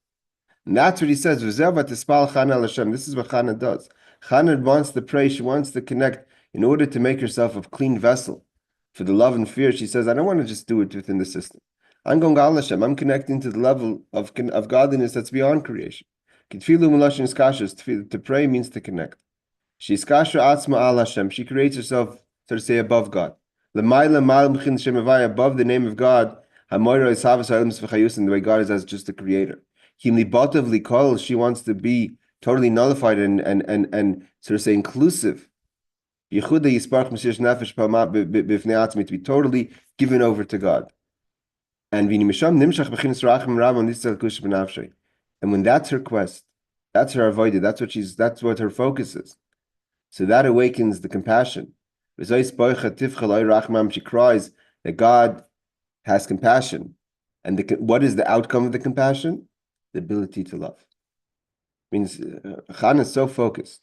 And that's what he says. This is what Chana does. Chana wants to pray. She wants to connect in order to make herself a clean vessel for the love and fear. She says, I don't want to just do it within the system. I'm going Al Hashem. I'm connecting to the level of godliness that's beyond creation. To pray means to connect. She's kasha atzma al Hashem. She creates herself, so to say, above God. Above the name of God. And the way God is as just a creator. She wants to be totally nullified and sort of say inclusive. To be totally given over to God. And when that's her quest, that's her avodah, that's what her focus is. So that awakens the compassion. She cries that God has compassion. And what is the outcome of the compassion? The ability to love. Means Chana is so focused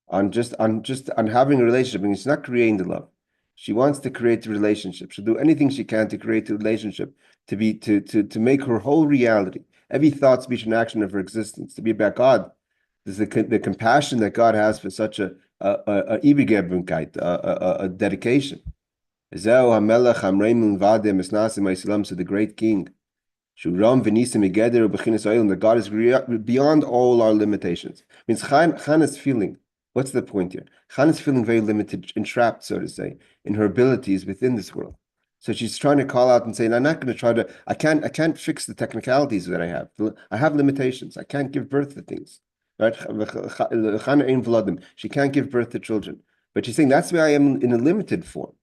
on having a relationship, and she's not creating the love. She wants to create the relationship. She'll do anything she can to create the relationship, to make her whole reality, every thought, speech, and action of her existence, to be about God. There's the compassion that God has for such a dedication. So the great king, that God is beyond all our limitations. Means Chana's feeling. What's the point here? Chana's feeling very limited, entrapped, so to say, in her abilities within this world. So she's trying to call out and say, I'm not going to try to. I can't fix the technicalities that I have. I have limitations. I can't give birth to things. Right? She can't give birth to children. But she's saying that's why I am in a limited form.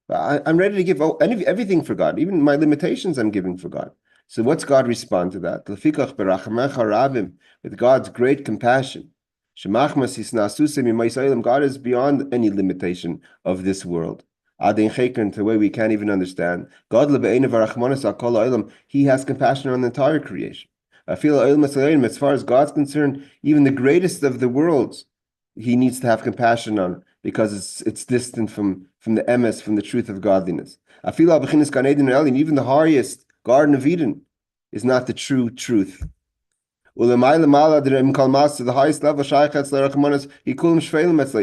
I'm ready to give everything for God. Even my limitations I'm giving for God. So what's God respond to that? With God's great compassion. God is beyond any limitation of this world. To the way we can't even understand. He has compassion on the entire creation. As far as God's concerned, even the greatest of the worlds, He needs to have compassion on, because it's distant from the emes, from the truth of godliness. Even the highest Garden of Eden is not the true truth. The highest level,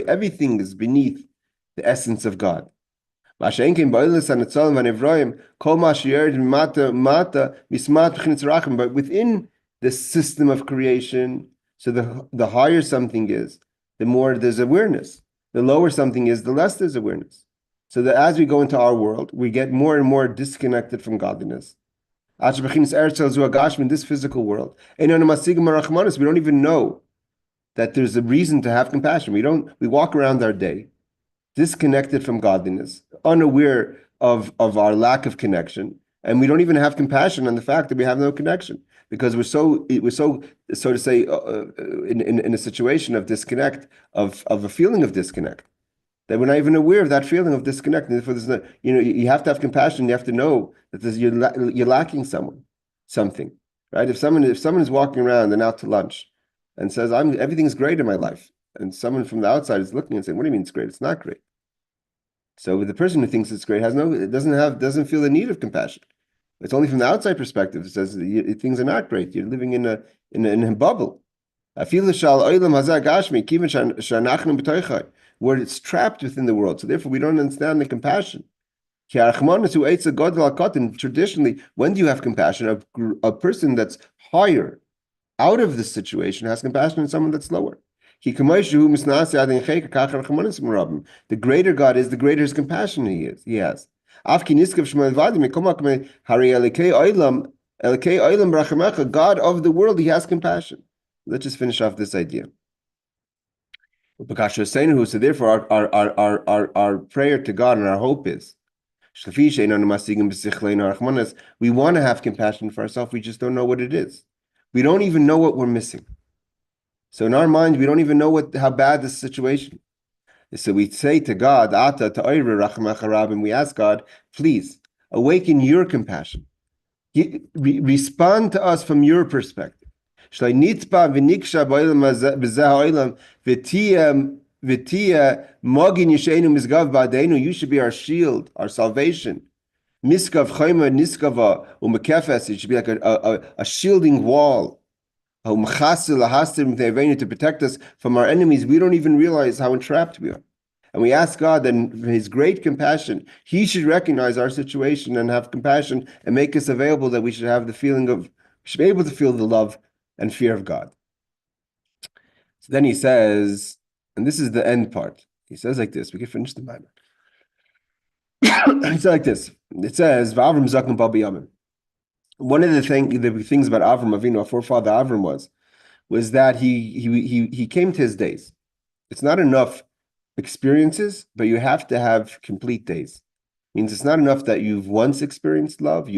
everything is beneath the essence of God. But within the system of creation. So the higher something is, the more there's awareness. The lower something is, the less there's awareness. So that as we go into our world, we get more and more disconnected from godliness. In this physical world, we don't even know that there's a reason to have compassion. We walk around our day disconnected from godliness, unaware of our lack of connection, and we don't even have compassion on the fact that we have no connection because we're so to say in a situation of disconnect, of a feeling of disconnect, that we're not even aware of that feeling of disconnect. And therefore, you have to have compassion. You have to know that you're lacking something, right? If someone is walking around and out to lunch and says, everything's great in my life, and someone from the outside is looking and saying, what do you mean it's great? It's not great. So the person who thinks it's great doesn't feel the need of compassion. It's only from the outside perspective. It says things are not great. You're living in a bubble. Where it's trapped within the world. So therefore, we don't understand the compassion. Traditionally, when do you have compassion? A person that's higher out of this situation has compassion on someone that's lower. The greater God is, the greater his compassion he has. God of the world, he has compassion. Let's just finish off this idea. So therefore, our prayer to God and our hope is, we want to have compassion for ourselves. We just don't know what it is. We don't even know what we're missing. So in our mind, we don't even know how bad this situation is. So we say to God, and we ask God, please awaken your compassion. Respond to us from your perspective. You should be our shield, our salvation. It should be like a shielding wall to protect us from our enemies. We don't even realize how entrapped we are. And we ask God that in his great compassion, he should recognize our situation and have compassion and make us available, that we should have the feeling we should be able to feel the love and fear of God. So then he says, and this is the end part. He says like this. We can finish the Mammar. He says like this. It says, "V'Avram zaknu bal b'yamim." One of the things about Avram Avinu, our forefather Avram, was that he came to his days. It's not enough experiences, but you have to have complete days. It means it's not enough that you've once experienced love,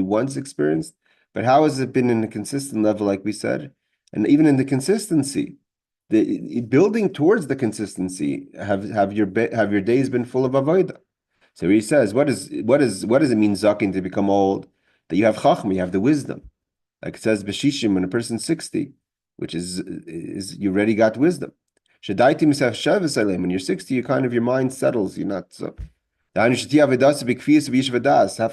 but how has it been in a consistent level, like we said? And even in the consistency, the building towards the consistency, have your days been full of avodah? So he says, what does it mean, zakin, to become old? That you have chachma, you have the wisdom. Like it says, b'shishim, when a person's 60, which is you already got wisdom. When you're 60, your mind settles. You're not so. Have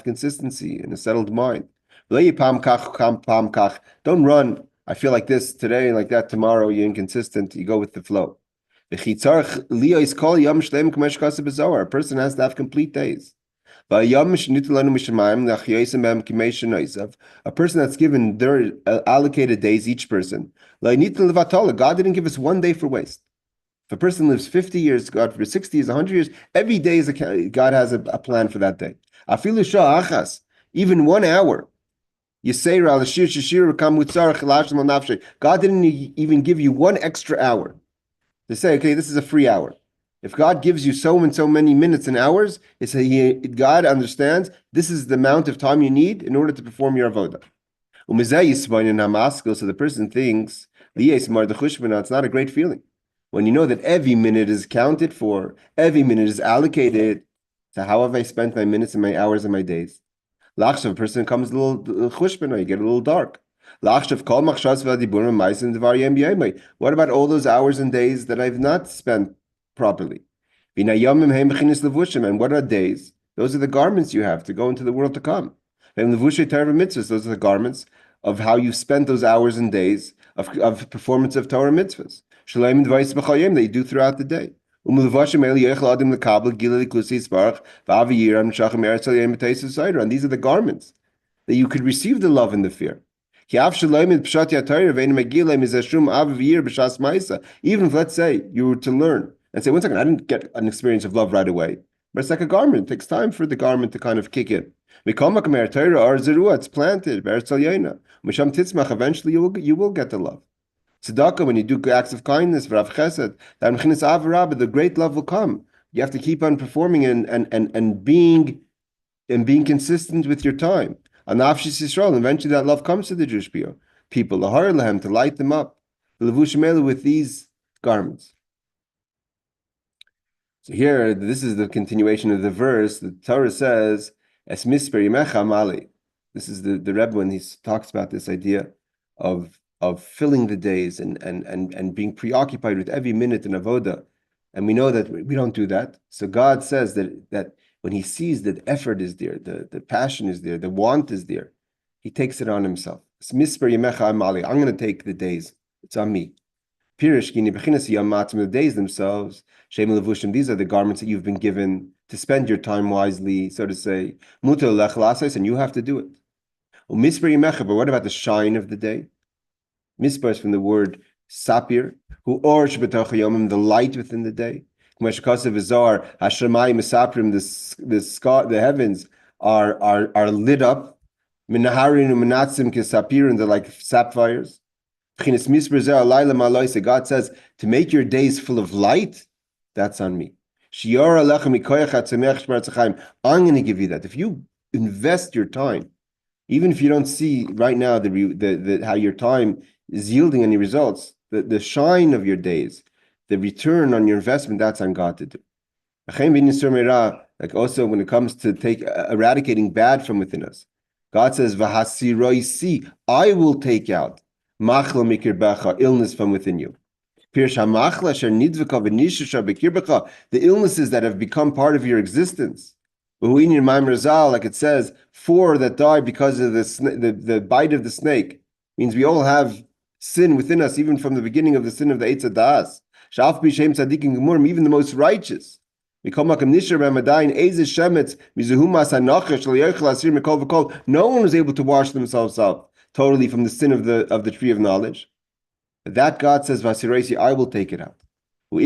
consistency and a settled mind. Don't run. I feel like this today and like that tomorrow. You're inconsistent. You go with the flow. A person has to have complete days. A person that's given their allocated days, each person. God didn't give us one day for waste. If a person lives 50 years, God for 60 years, 100 years, every day is God has a plan for that day. Even 1 hour. God didn't even give you 1 extra hour to say, okay, this is a free hour. If God gives you so and so many minutes and hours, God understands this is the amount of time you need in order to perform your avodah. So the person thinks, it's not a great feeling. When you know that every minute is accounted for, every minute is allocated, so how have I spent my minutes and my hours and my days? Lachshav, a person comes a little chushbana, you get a little dark. What about all those hours and days that I've not spent properly? And what are days? Those are the garments you have to go into the world to come. Those are the garments of how you spent those hours and days of performance of Torah mitzvahs. That you do throughout the day. And these are the garments that you could receive the love and the fear. Even if, let's say, you were to learn and say, one second, I didn't get an experience of love right away. But it's like a garment. It takes time for the garment to kind of kick in. It's planted. Eventually you will get the love. Tzedakah, when you do acts of kindness, the great love will come. You have to keep on performing and being consistent with your time. Eventually that love comes to the Jewish people, to light them up, with these garments. So here, this is the continuation of the verse. The Torah says, "Es misper yimecha mali." This is the Rebbe when he talks about this idea of filling the days and being preoccupied with every minute in Avodah. And we know that we don't do that. So God says that when he sees that effort is there, the passion is there, the want is there, he takes it on himself. Es misper yimecha mali. I'm going to take the days. It's on me. The days themselves, these are the garments that you've been given to spend your time wisely, so to say. And you have to do it. But what about the shine of the day? Mispar is from the word sapir, the light within the day. The heavens are lit up. And they're like sapphires. God says, to make your days full of light, that's on me. I'm going to give you that. If you invest your time, even if you don't see right now how your time is yielding any results, the shine of your days, the return on your investment, that's on God to do. Like also when it comes to eradicating bad from within us, God says, I will take out illness from within you. The illnesses that have become part of your existence. Like it says, 4 that die because of the bite of the snake. Means we all have sin within us, even from the beginning of the sin of the Eitz Hadas. Even the most righteous. No one was able to wash themselves out totally from the sin of the tree of knowledge. That God says, I will take it out. What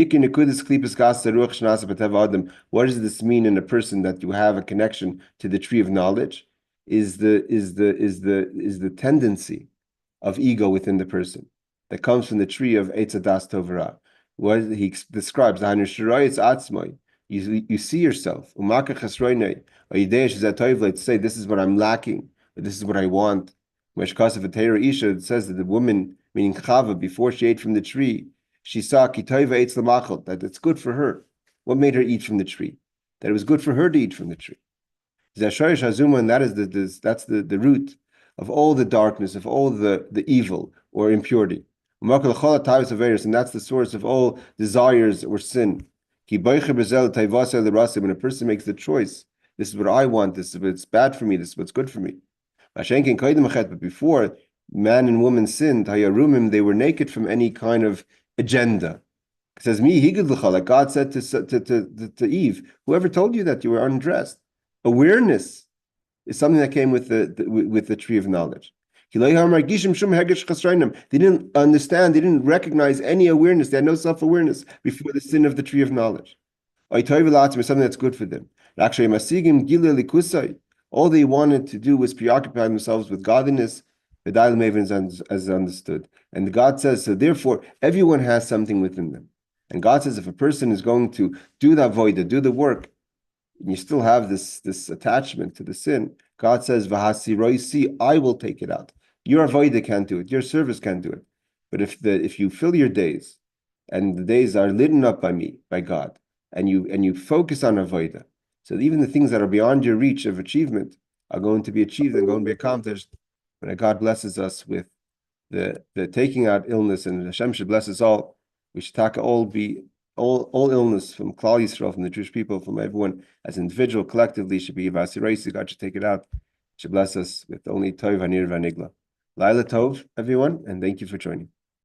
does this mean in a person that you have a connection to the tree of knowledge? Is the tendency of ego within the person that comes from the tree of Eitz Hadas Tov Ra. What he describes, you see yourself. To say, this is what I'm lacking, or this is what I want. It says that the woman, meaning Chava, before she ate from the tree, she saw that it's good for her. What made her eat from the tree? That it was good for her to eat from the tree. And that is that's the root of all the darkness, of all the evil or impurity. And that's the source of all desires or sin. When a person makes the choice, this is what I want, this is what's bad for me, this is what's good for me. But before man and woman sinned, they were naked from any kind of agenda. It says, like God said to Eve, whoever told you that you were undressed? Awareness is something that came with the tree of knowledge. They didn't understand, they didn't recognize any awareness, they had no self-awareness before the sin of the tree of knowledge. Something that's good for them. All they wanted to do was preoccupy themselves with godliness, as understood. And God says, so therefore, everyone has something within them. And God says, if a person is going to do the avodah, do the work, and you still have this attachment to the sin, God says, I will take it out. Your avodah can't do it. Your service can't do it. But if you fill your days, and the days are lit up by me, by God, and you focus on avodah, so even the things that are beyond your reach of achievement are going to be achieved and going to be accomplished. When God blesses us with the taking out illness, and Hashem should bless us all. We should all illness from Klal Yisrael, from the Jewish people, from everyone as individual, collectively should be Vasiraisi. God should take it out. Should bless us with only Tov Hanir Vanigla. Laila Tov, everyone, and thank you for joining.